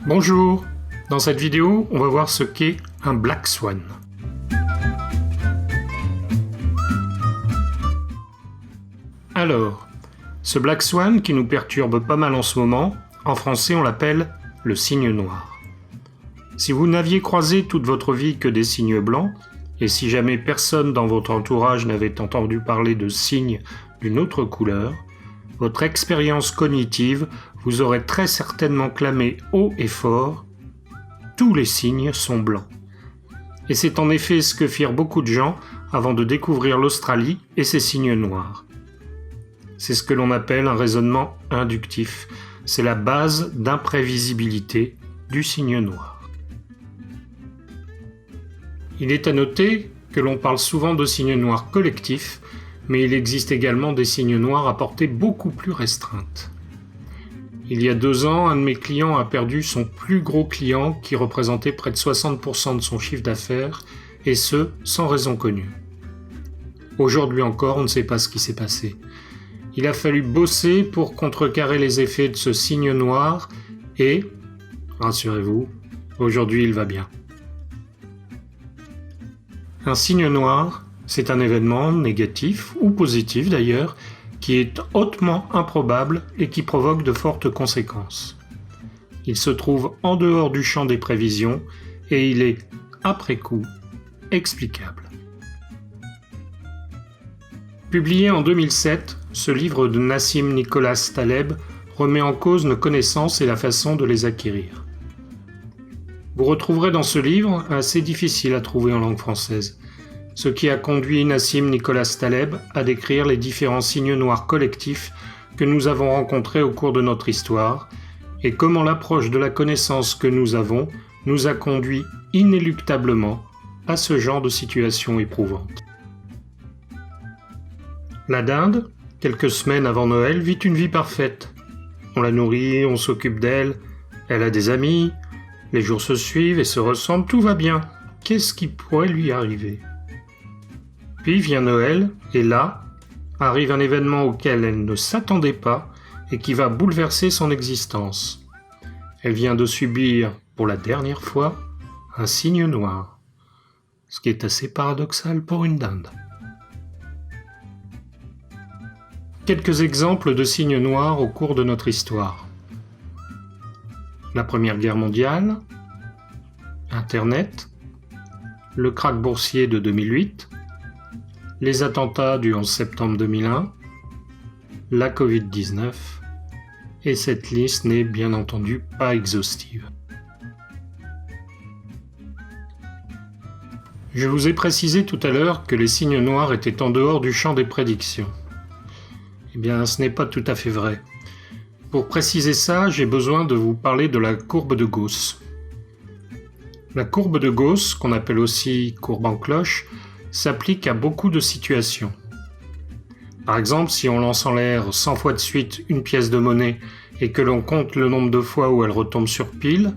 Bonjour, dans cette vidéo, on va voir ce qu'est un Black Swan. Alors, ce Black Swan qui nous perturbe pas mal en ce moment, en français on l'appelle le cygne noir. Si vous n'aviez croisé toute votre vie que des cygnes blancs, et si jamais personne dans votre entourage n'avait entendu parler de cygnes d'une autre couleur, votre expérience cognitive vous aurait très certainement clamé haut et fort « Tous les cygnes sont blancs ». Et c'est en effet ce que firent beaucoup de gens avant de découvrir l'Australie et ses cygnes noirs. C'est ce que l'on appelle un raisonnement inductif. C'est la base d'imprévisibilité du cygne noir. Il est à noter que l'on parle souvent de cygnes noirs collectifs, mais il existe également des cygnes noirs à portée beaucoup plus restreinte. Il y a 2 ans, un de mes clients a perdu son plus gros client qui représentait près de 60% de son chiffre d'affaires, et ce, sans raison connue. Aujourd'hui encore, on ne sait pas ce qui s'est passé. Il a fallu bosser pour contrecarrer les effets de ce cygne noir, et, rassurez-vous, aujourd'hui il va bien. Un cygne noir, c'est un événement négatif ou positif d'ailleurs, qui est hautement improbable et qui provoque de fortes conséquences. Il se trouve en dehors du champ des prévisions et il est, après coup, explicable. Publié en 2007, ce livre de Nassim Nicholas Taleb remet en cause nos connaissances et la façon de les acquérir. Vous retrouverez dans ce livre, assez difficile à trouver en langue française, ce qui a conduit Nassim Nicholas Taleb à décrire les différents cygnes noirs collectifs que nous avons rencontrés au cours de notre histoire et comment l'approche de la connaissance que nous avons nous a conduit inéluctablement à ce genre de situation éprouvante. La dinde, quelques semaines avant Noël, vit une vie parfaite. On la nourrit, on s'occupe d'elle, elle a des amis, les jours se suivent et se ressemblent, tout va bien. Qu'est-ce qui pourrait lui arriver ? Puis vient Noël, et là, arrive un événement auquel elle ne s'attendait pas et qui va bouleverser son existence. Elle vient de subir, pour la dernière fois, un cygne noir, ce qui est assez paradoxal pour une dinde. Quelques exemples de cygnes noirs au cours de notre histoire. La Première Guerre mondiale, Internet, le krach boursier de 2008, les attentats du 11 septembre 2001, la Covid-19, et cette liste n'est bien entendu pas exhaustive. Je vous ai précisé tout à l'heure que les cygnes noirs étaient en dehors du champ des prédictions. Eh bien, ce n'est pas tout à fait vrai. Pour préciser ça, j'ai besoin de vous parler de la courbe de Gauss. La courbe de Gauss, qu'on appelle aussi courbe en cloche, s'applique à beaucoup de situations. Par exemple, si on lance en l'air 100 fois de suite une pièce de monnaie et que l'on compte le nombre de fois où elle retombe sur pile,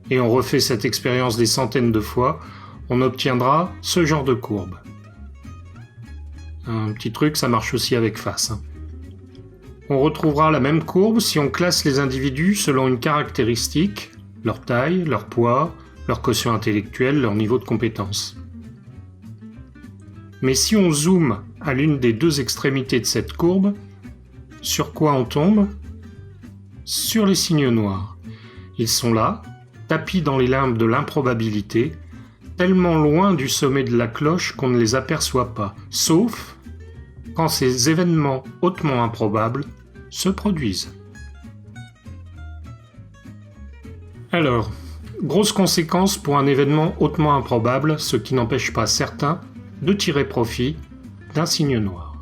et on refait cette expérience des centaines de fois, on obtiendra ce genre de courbe. Un petit truc, ça marche aussi avec face. On retrouvera la même courbe si on classe les individus selon une caractéristique, leur taille, leur poids, leur quotient intellectuel, leur niveau de compétence. Mais si on zoome à l'une des 2 extrémités de cette courbe, sur quoi on tombe ? Sur les cygnes noirs. Ils sont là, tapis dans les limbes de l'improbabilité, tellement loin du sommet de la cloche qu'on ne les aperçoit pas, sauf quand ces événements hautement improbables se produisent. Alors, grosse conséquence pour un événement hautement improbable, ce qui n'empêche pas certains de tirer profit d'un cygne noir.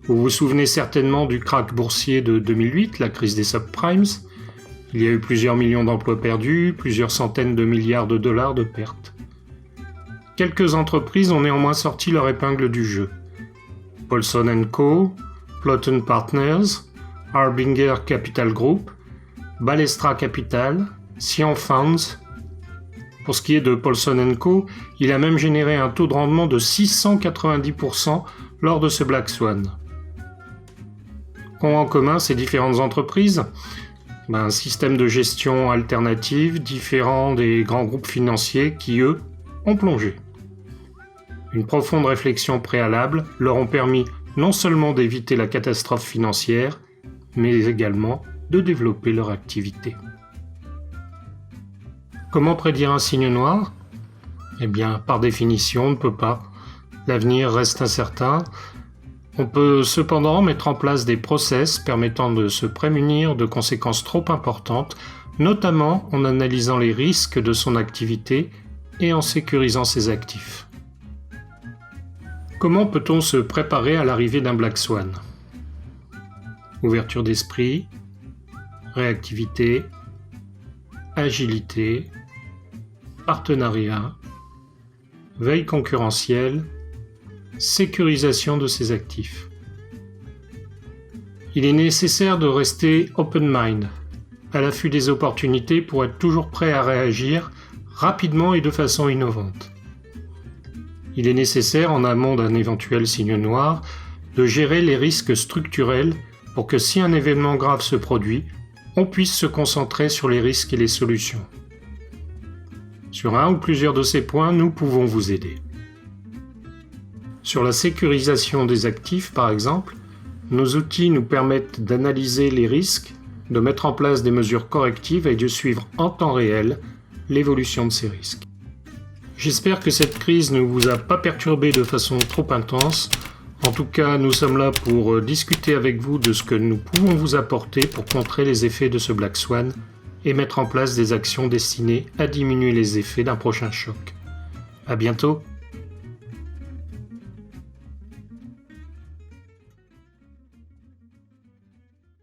Vous vous souvenez certainement du krach boursier de 2008, la crise des subprimes. Il y a eu plusieurs millions d'emplois perdus, plusieurs centaines de milliards de dollars de pertes. Quelques entreprises ont néanmoins sorti leur épingle du jeu. Paulson & Co., Plotton Partners, Harbinger Capital Group, Balestra Capital, Sion Funds. Pour ce qui est de Paulson & Co., il a même généré un taux de rendement de 690% lors de ce Black Swan. Qu'ont en commun ces différentes entreprises ? Un système de gestion alternative différent des grands groupes financiers qui, eux, ont plongé. Une profonde réflexion préalable leur ont permis non seulement d'éviter la catastrophe financière, mais également de développer leur activité. Comment prédire un signe noir ? Eh bien, par définition, on ne peut pas. L'avenir reste incertain. On peut cependant mettre en place des process permettant de se prémunir de conséquences trop importantes, notamment en analysant les risques de son activité et en sécurisant ses actifs. Comment peut-on se préparer à l'arrivée d'un Black Swan ? Ouverture d'esprit, réactivité, agilité, partenariat, veille concurrentielle, sécurisation de ses actifs. Il est nécessaire de rester open mind, à l'affût des opportunités pour être toujours prêt à réagir rapidement et de façon innovante. Il est nécessaire, en amont d'un éventuel signe noir, de gérer les risques structurels pour que si un événement grave se produit, on puisse se concentrer sur les risques et les solutions. Sur un ou plusieurs de ces points, nous pouvons vous aider. Sur la sécurisation des actifs, par exemple, nos outils nous permettent d'analyser les risques, de mettre en place des mesures correctives et de suivre en temps réel l'évolution de ces risques. J'espère que cette crise ne vous a pas perturbé de façon trop intense. En tout cas, nous sommes là pour discuter avec vous de ce que nous pouvons vous apporter pour contrer les effets de ce Black Swan et mettre en place des actions destinées à diminuer les effets d'un prochain choc. À bientôt!